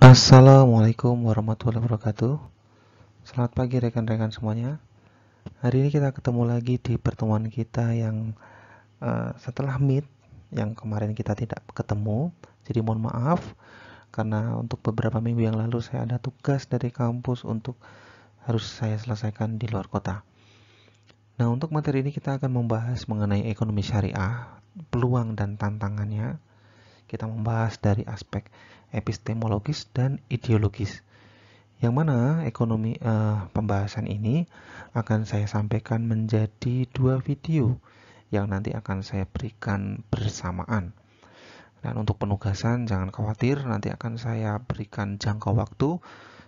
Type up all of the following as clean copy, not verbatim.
Assalamualaikum warahmatullahi wabarakatuh. Selamat pagi rekan-rekan semuanya. Hari ini kita ketemu lagi di pertemuan kita yang setelah meet yang kemarin kita tidak ketemu. Jadi mohon maaf karena untuk beberapa minggu yang lalu saya ada tugas dari kampus untuk harus saya selesaikan di luar kota. Nah, untuk materi ini kita akan membahas mengenai ekonomi syariah, peluang dan tantangannya. Kita membahas dari aspek epistemologis dan ideologis. Yang mana pembahasan ini akan saya sampaikan menjadi dua video yang nanti akan saya berikan bersamaan. Dan untuk penugasan jangan khawatir, nanti akan saya berikan jangka waktu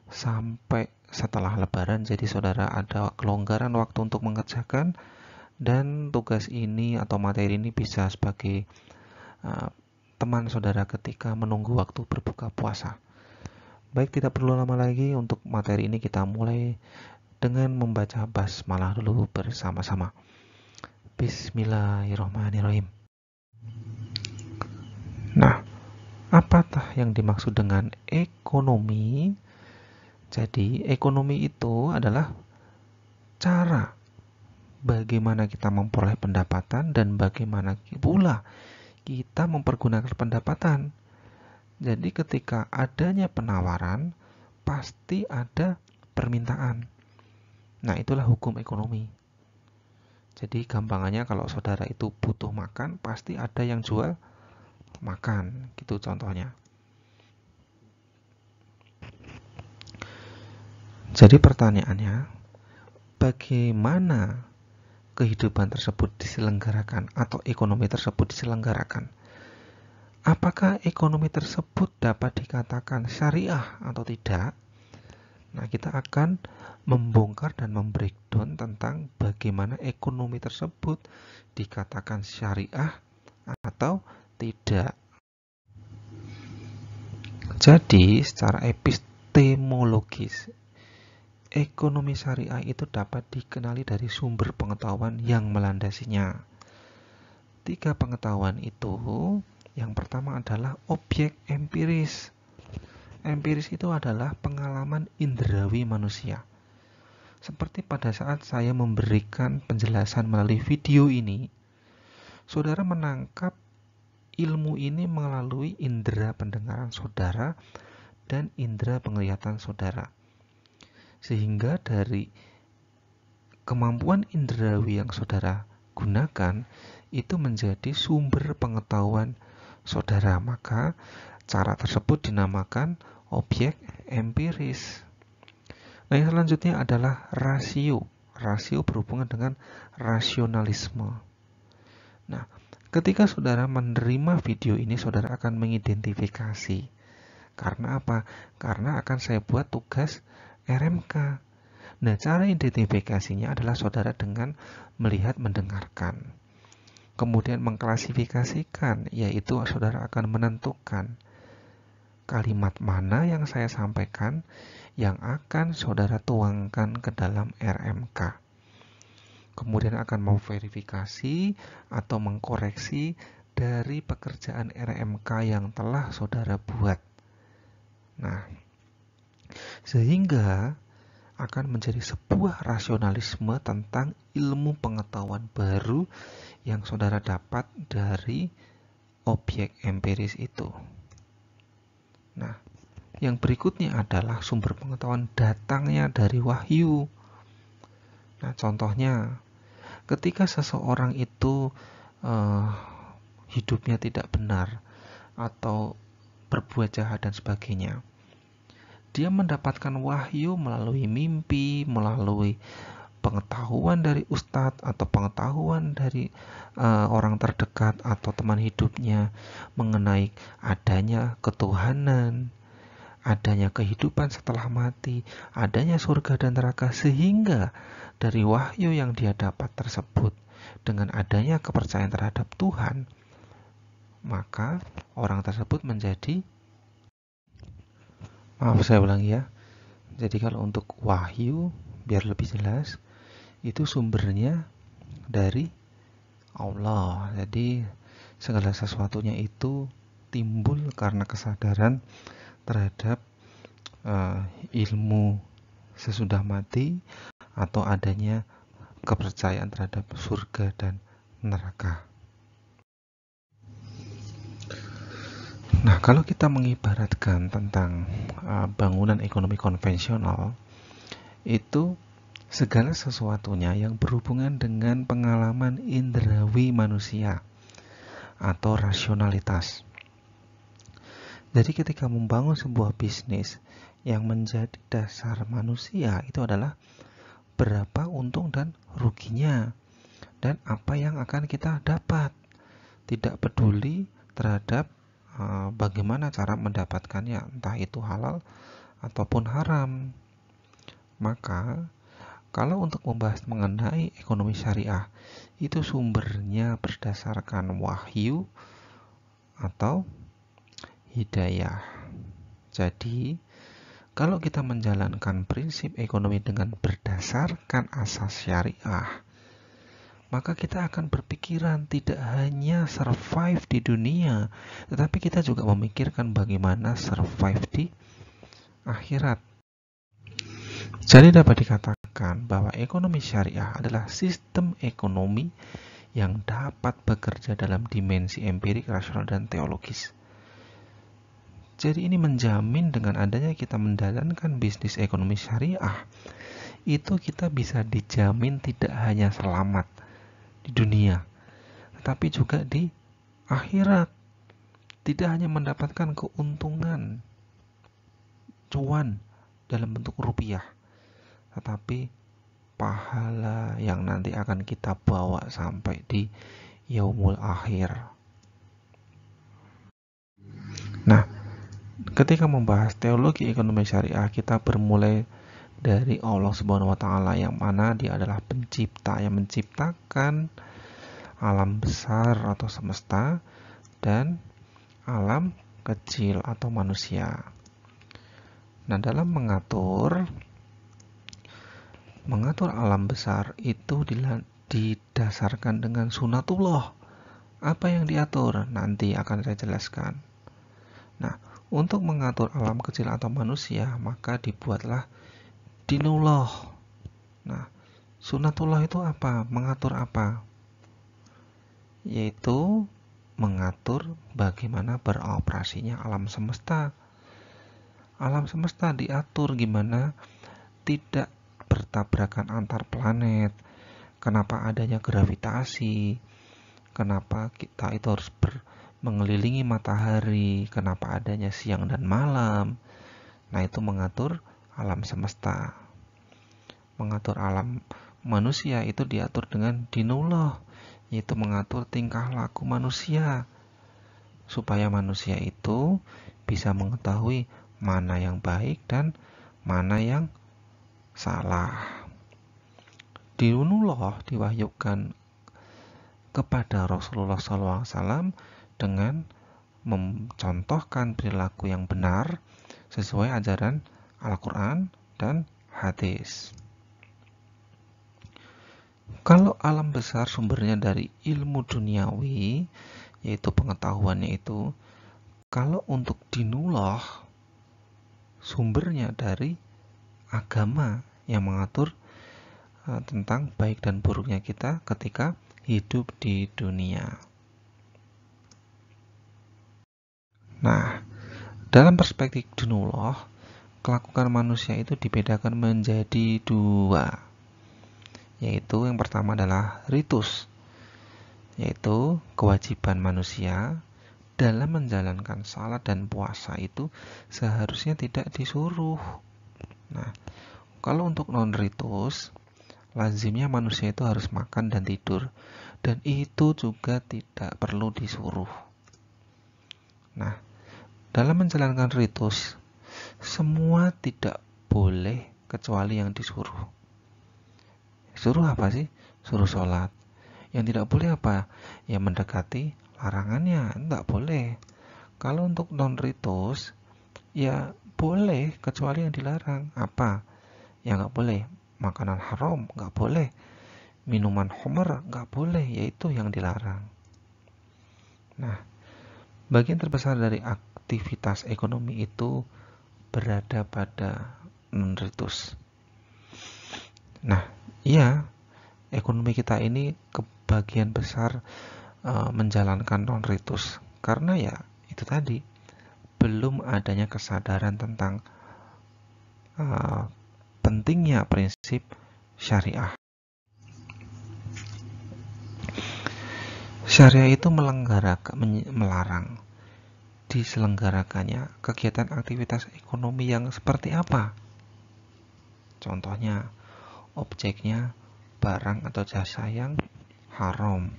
sampai setelah Lebaran. Jadi saudara ada kelonggaran waktu untuk mengerjakan, dan tugas ini atau materi ini bisa sebagai uh, teman saudara ketika menunggu waktu berbuka puasa. Baik, tidak perlu lama lagi, untuk materi ini kita mulai dengan membaca basmalah dulu bersama-sama. Bismillahirrahmanirrahim. Nah, apakah yang dimaksud dengan ekonomi? Jadi, ekonomi itu adalah cara bagaimana kita memperoleh pendapatan dan bagaimana pula kita mempergunakan pendapatan. Jadi, ketika adanya penawaran, pasti ada permintaan. Nah, itulah hukum ekonomi. Jadi gampangannya kalau saudara itu butuh makan, pasti ada yang jual makan, gitu contohnya. Jadi pertanyaannya, bagaimana kehidupan tersebut diselenggarakan atau ekonomi tersebut diselenggarakan? Apakah ekonomi tersebut dapat dikatakan syariah atau tidak? Nah, kita akan membongkar dan membreakdown tentang bagaimana ekonomi tersebut dikatakan syariah atau tidak. Jadi, secara epistemologis, ekonomi syariah itu dapat dikenali dari sumber pengetahuan yang melandasinya. 3 pengetahuan itu, yang pertama adalah objek empiris. Empiris itu adalah pengalaman indrawi manusia. Seperti pada saat saya memberikan penjelasan melalui video ini, saudara menangkap ilmu ini melalui indera pendengaran saudara dan indera penglihatan saudara. Sehingga dari kemampuan indrawi yang saudara gunakan itu menjadi sumber pengetahuan saudara, maka cara tersebut dinamakan objek empiris. Nah, yang selanjutnya adalah rasio. Rasio berhubungan dengan rasionalisme. Nah, ketika saudara menerima video ini, saudara akan mengidentifikasi. Karena apa? Karena akan saya buat tugas RMK. Nah, cara identifikasinya adalah saudara dengan melihat, mendengarkan. Kemudian mengklasifikasikan, yaitu saudara akan menentukan kalimat mana yang saya sampaikan yang akan saudara tuangkan ke dalam RMK. Kemudian akan memverifikasi atau mengkoreksi dari pekerjaan RMK yang telah saudara buat. Nah, sehingga akan menjadi sebuah rasionalisme tentang ilmu pengetahuan baru yang saudara dapat dari objek empiris itu. Nah, yang berikutnya adalah sumber pengetahuan datangnya dari wahyu. Nah, contohnya, ketika seseorang itu hidupnya tidak benar atau berbuat jahat dan sebagainya, dia mendapatkan wahyu melalui mimpi, melalui pengetahuan dari ustadz atau pengetahuan dari orang terdekat atau teman hidupnya mengenai adanya ketuhanan, adanya kehidupan setelah mati, adanya surga dan neraka, sehingga dari wahyu yang dia dapat tersebut dengan adanya kepercayaan terhadap Tuhan, maka orang tersebut menjadi, maaf saya ulangi ya, jadi kalau untuk wahyu biar lebih jelas, itu sumbernya dari Allah. Jadi segala sesuatunya itu timbul karena kesadaran terhadap ilmu sesudah mati atau adanya kepercayaan terhadap surga dan neraka. Nah, kalau kita mengibaratkan tentang bangunan ekonomi konvensional, itu segala sesuatunya yang berhubungan dengan pengalaman indrawi manusia atau rasionalitas. Jadi ketika membangun sebuah bisnis, yang menjadi dasar manusia itu adalah berapa untung dan ruginya, dan apa yang akan kita dapat. Tidak peduli terhadap bagaimana cara mendapatkannya, entah itu halal ataupun haram. Maka kalau untuk membahas mengenai ekonomi syariah, itu sumbernya berdasarkan wahyu atau hidayah. Jadi, kalau kita menjalankan prinsip ekonomi dengan berdasarkan asas syariah, maka kita akan berpikiran tidak hanya survive di dunia, tetapi kita juga memikirkan bagaimana survive di akhirat. Jadi dapat dikatakan bahwa ekonomi syariah adalah sistem ekonomi yang dapat bekerja dalam dimensi empirik, rasional, dan teologis. Jadi ini menjamin dengan adanya kita menjalankan bisnis ekonomi syariah, itu kita bisa dijamin tidak hanya selamat di dunia, tetapi juga di akhirat. Tidak hanya mendapatkan keuntungan, cuan dalam bentuk rupiah, tetapi pahala yang nanti akan kita bawa sampai di yaumul akhir. Nah, ketika membahas teologi ekonomi syariah, kita bermulai dari Allah Subhanahu wa taala, yang mana Dia adalah pencipta yang menciptakan alam besar atau semesta dan alam kecil atau manusia. Nah, dalam mengatur alam besar itu didasarkan dengan sunatullah. Apa yang diatur nanti akan saya jelaskan. Nah, untuk mengatur alam kecil atau manusia, maka dibuatlah dinullah. Nah, sunatullah itu apa? Mengatur apa? Yaitu mengatur bagaimana beroperasinya alam semesta. Alam semesta diatur gimana tidak bertabrakan antar planet. Kenapa adanya gravitasi? Kenapa kita itu harus mengelilingi matahari? Kenapa adanya siang dan malam? Nah, itu mengatur alam semesta. Mengatur alam manusia itu diatur dengan dinullah, yaitu mengatur tingkah laku manusia, supaya manusia itu bisa mengetahui mana yang baik dan mana yang salah. Dinullah diwahyukan kepada Rasulullah SAW dengan mencontohkan perilaku yang benar sesuai ajaran Al-Quran dan hadis. Kalau alam besar sumbernya dari ilmu duniawi, yaitu pengetahuannya itu, kalau untuk dinullah sumbernya dari agama yang mengatur tentang baik dan buruknya kita ketika hidup di dunia. Nah, dalam perspektif dinullah, kelakuan manusia itu dibedakan menjadi dua, yaitu yang pertama adalah ritus, yaitu kewajiban manusia dalam menjalankan salat dan puasa itu seharusnya tidak disuruh. Nah, kalau untuk non-ritus, lazimnya manusia itu harus makan dan tidur, dan itu juga tidak perlu disuruh. Nah, dalam menjalankan ritus, semua tidak boleh kecuali yang disuruh. Suruh apa sih? Suruh sholat. Yang tidak boleh apa? Ya mendekati larangannya, enggak boleh. Kalau untuk non-ritus, ya boleh kecuali yang dilarang. Apa? Ya enggak boleh. Makanan haram enggak boleh. Minuman khamr enggak boleh, yaitu yang dilarang. Nah, bagian terbesar dari aktivitas ekonomi itu berada pada non-ritus. Nah, iya, ekonomi kita ini kebagian besar menjalankan non-ritus karena ya itu tadi, belum adanya kesadaran tentang pentingnya prinsip syariah. Syariah itu melarang diselenggarakannya kegiatan aktivitas ekonomi yang seperti apa? Contohnya, objeknya barang atau jasa yang haram.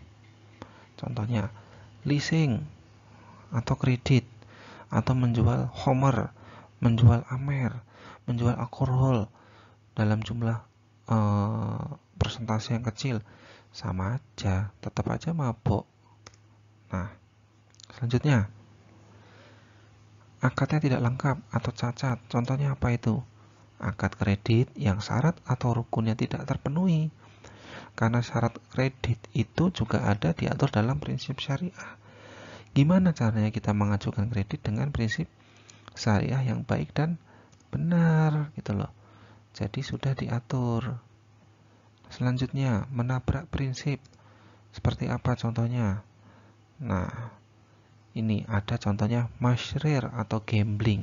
Contohnya, leasing atau kredit, atau menjual homer, menjual amer, menjual alkohol dalam jumlah persentase yang kecil, sama aja, tetap aja mabok. Nah, selanjutnya, akadnya tidak lengkap atau cacat. Contohnya apa itu? Akad kredit yang syarat atau rukunnya tidak terpenuhi. Karena syarat kredit itu juga ada diatur dalam prinsip syariah. Gimana caranya kita mengajukan kredit dengan prinsip syariah yang baik dan benar gitu loh. Jadi sudah diatur. Selanjutnya, menabrak prinsip. Seperti apa contohnya? Nah, ini ada contohnya masyrir atau gambling.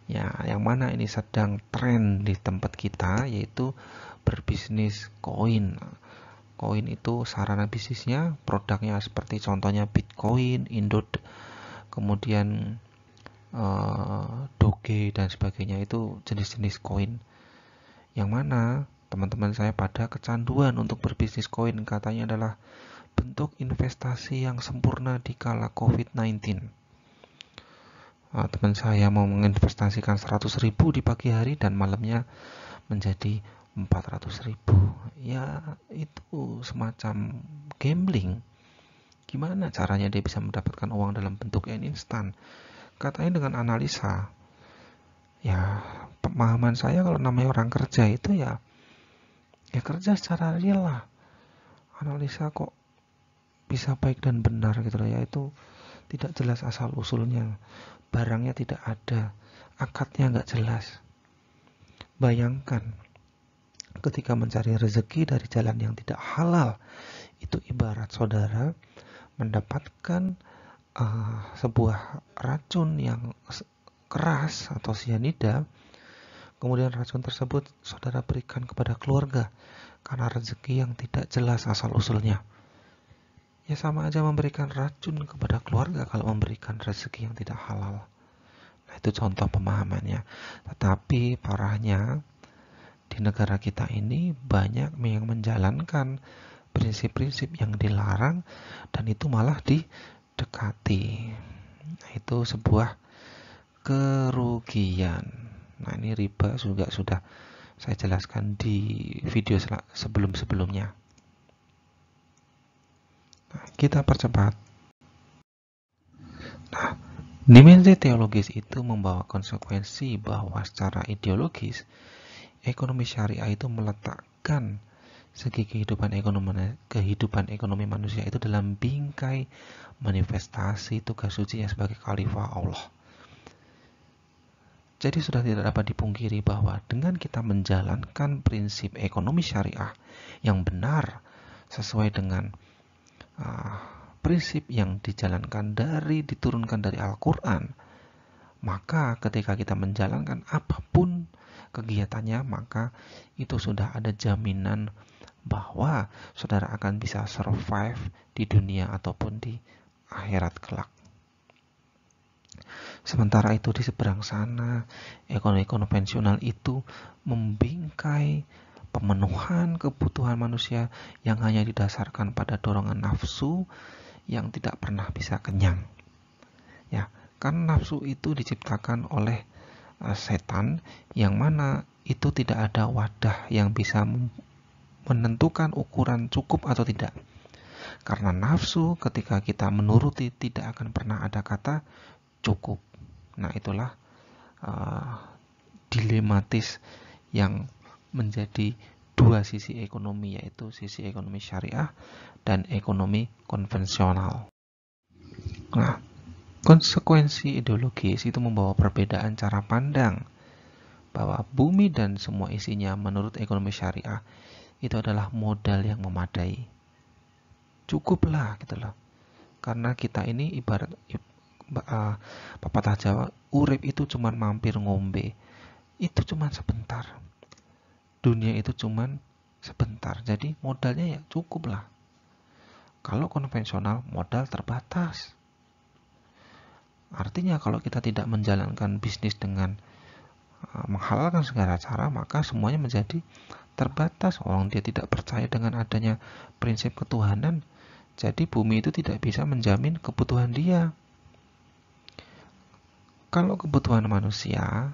Ya, yang mana ini sedang tren di tempat kita, yaitu berbisnis koin. Koin itu sarana bisnisnya, produknya seperti contohnya Bitcoin, Indot, kemudian Doge dan sebagainya, itu jenis-jenis koin. Yang mana teman-teman saya pada kecanduan untuk berbisnis koin, katanya adalah bentuk investasi yang sempurna di kala COVID-19. Teman saya mau menginvestasikan 100.000 di pagi hari dan malamnya menjadi 400.000. Ya, itu semacam gambling. Gimana caranya dia bisa mendapatkan uang dalam bentuk yang instan? Katanya dengan analisa. Ya, pemahaman saya kalau namanya orang kerja itu ya kerja secara real lah. Analisa kok bisa baik dan benar gitu loh ya, itu tidak jelas asal usulnya. Barangnya tidak ada, akadnya nggak jelas. Bayangkan ketika mencari rezeki dari jalan yang tidak halal, itu ibarat saudara mendapatkan sebuah racun yang keras atau sianida, kemudian racun tersebut saudara berikan kepada keluarga karena rezeki yang tidak jelas asal usulnya. Ya sama aja memberikan racun kepada keluarga kalau memberikan rezeki yang tidak halal. Nah, itu contoh pemahamannya. Tetapi parahnya di negara kita ini banyak yang menjalankan prinsip-prinsip yang dilarang dan itu malah didekati. Nah, itu sebuah kerugian. Nah, ini riba juga sudah saya jelaskan di video sebelum-sebelumnya. Nah, kita percepat. Nah, dimensi teologis itu membawa konsekuensi bahwa secara ideologis, ekonomi syariah itu meletakkan segi kehidupan ekonomi manusia itu dalam bingkai manifestasi tugas sucinya sebagai khalifah Allah. Jadi sudah tidak dapat dipungkiri bahwa dengan kita menjalankan prinsip ekonomi syariah yang benar sesuai dengan prinsip yang diturunkan dari Al-Quran, maka ketika kita menjalankan apapun kegiatannya, maka itu sudah ada jaminan bahwa saudara akan bisa survive di dunia ataupun di akhirat kelak. Sementara itu di seberang sana, ekonomi konvensional itu membingkai pemenuhan kebutuhan manusia yang hanya didasarkan pada dorongan nafsu yang tidak pernah bisa kenyang. Ya, kan nafsu itu diciptakan oleh setan, yang mana itu tidak ada wadah yang bisa menentukan ukuran cukup atau tidak. Karena nafsu ketika kita menuruti tidak akan pernah ada kata cukup. Nah, itulah dilematis yang menjadi dua sisi ekonomi, yaitu sisi ekonomi syariah dan ekonomi konvensional. Nah, Konsekuensi ideologis itu membawa perbedaan cara pandang bahwa bumi dan semua isinya menurut ekonomi syariah itu adalah modal yang memadai. Cukuplah gitu loh. Karena kita ini ibarat pepatah Jawa, urip itu cuman mampir ngombe. Itu cuman sebentar. Dunia itu cuman sebentar. Jadi modalnya ya cukup lah. Kalau konvensional modal terbatas. Artinya kalau kita tidak menjalankan bisnis dengan menghalalkan segala cara, maka semuanya menjadi terbatas. Orang dia tidak percaya dengan adanya prinsip ketuhanan, jadi bumi itu tidak bisa menjamin kebutuhan dia. Kalau kebutuhan manusia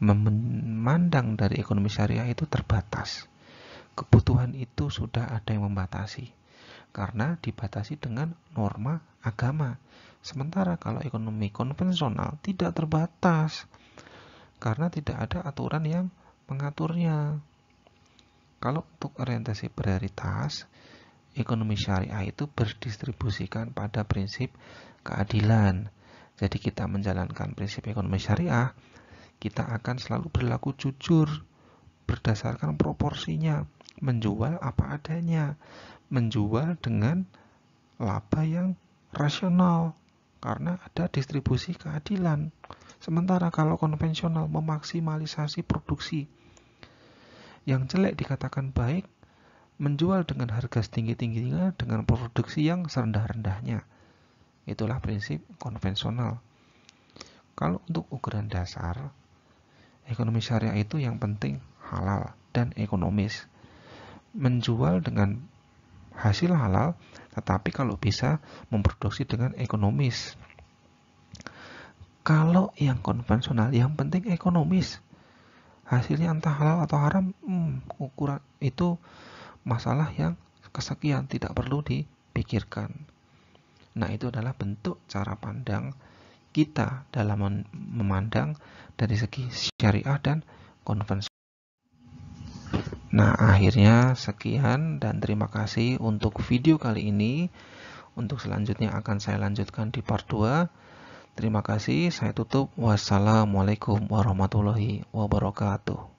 memandang dari ekonomi syariah itu terbatas, kebutuhan itu sudah ada yang membatasi, karena dibatasi dengan norma agama. Sementara kalau ekonomi konvensional tidak terbatas, karena tidak ada aturan yang mengaturnya. Kalau untuk orientasi prioritas, ekonomi syariah itu berdistribusikan pada prinsip keadilan. Jadi kita menjalankan prinsip ekonomi syariah, kita akan selalu berlaku jujur berdasarkan proporsinya, menjual apa adanya, menjual dengan laba yang rasional karena ada distribusi keadilan. Sementara kalau konvensional memaksimalisasi produksi, yang jelek dikatakan baik, menjual dengan harga setinggi-tingginya dengan produksi yang serendah-rendahnya. Itulah prinsip konvensional. Kalau untuk ukuran dasar, ekonomi syariah itu yang penting halal dan ekonomis. Menjual dengan hasil halal, tetapi kalau bisa memproduksi dengan ekonomis. Kalau yang konvensional, yang penting ekonomis. Hasilnya entah halal atau haram, ukuran itu masalah yang kesekian, tidak perlu dipikirkan. Nah, itu adalah bentuk cara pandang kita dalam memandang dari segi syariah dan konvensional. Nah, akhirnya sekian dan terima kasih untuk video kali ini. Untuk selanjutnya akan saya lanjutkan di part 2. Terima kasih, saya tutup. Wassalamualaikum warahmatullahi wabarakatuh.